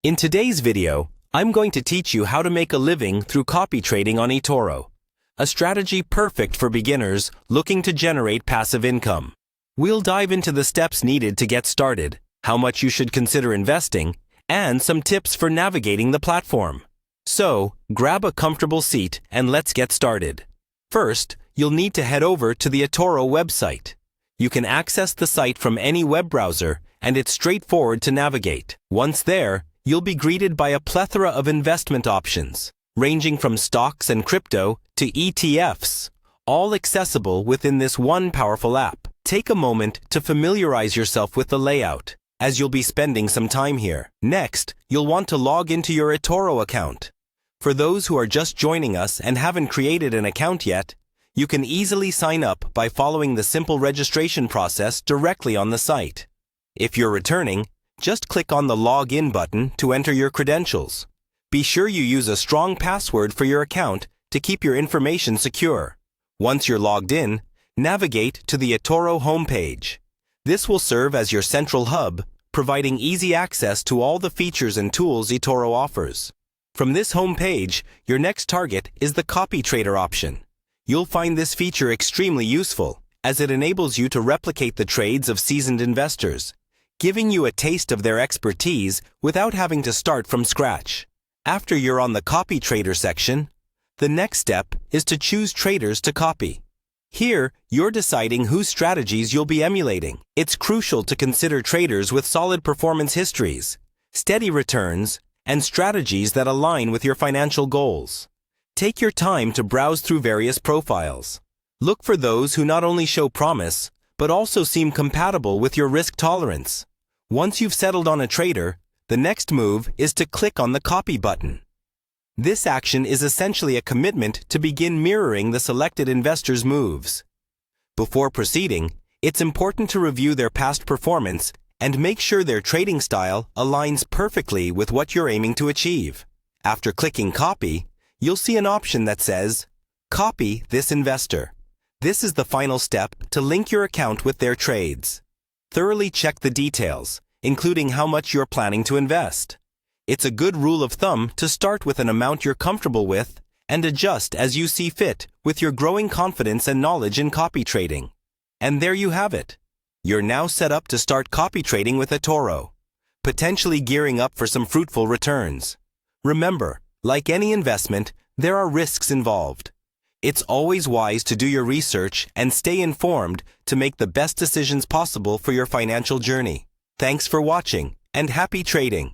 In today's video, I'm going to teach you how to make a living through copy trading on Etoro, a strategy perfect for beginners looking to generate passive income. We'll dive into the steps needed to get started, how much you should consider investing, and some tips for navigating the platform. So, grab a comfortable seat and let's get started. First, you'll need to head over to the Etoro website. You can access the site from any web browser, and it's straightforward to navigate. Once there, you'll be greeted by a plethora of investment options, ranging from stocks and crypto to ETFs, all accessible within this one powerful app. Take a moment to familiarize yourself with the layout, as you'll be spending some time here. Next, you'll want to log into your Etoro account. For those who are just joining us and haven't created an account yet, you can easily sign up by following the simple registration process directly on the site. If you're returning, just click on the Login button to enter your credentials. Be sure you use a strong password for your account to keep your information secure. Once you're logged in, navigate to the Etoro homepage. This will serve as your central hub, providing easy access to all the features and tools Etoro offers. From this homepage, your next target is the copy trader option. You'll find this feature extremely useful, as it enables you to replicate the trades of seasoned investors, giving you a taste of their expertise without having to start from scratch. After you're on the copy trader section, the next step is to choose traders to copy. Here, you're deciding whose strategies you'll be emulating. It's crucial to consider traders with solid performance histories, steady returns, and strategies that align with your financial goals. Take your time to browse through various profiles. Look for those who not only show promise, but also seem compatible with your risk tolerance. Once you've settled on a trader, the next move is to click on the copy button. This action is essentially a commitment to begin mirroring the selected investor's moves. Before proceeding, it's important to review their past performance and make sure their trading style aligns perfectly with what you're aiming to achieve. After clicking copy, you'll see an option that says, Copy this investor. This is the final step to link your account with their trades. Thoroughly check the details, including how much you're planning to invest. It's a good rule of thumb to start with an amount you're comfortable with and adjust as you see fit with your growing confidence and knowledge in copy trading. And there you have it. You're now set up to start copy trading with Etoro, potentially gearing up for some fruitful returns. Remember, like any investment, there are risks involved. It's always wise to do your research and stay informed to make the best decisions possible for your financial journey. Thanks for watching, and happy trading!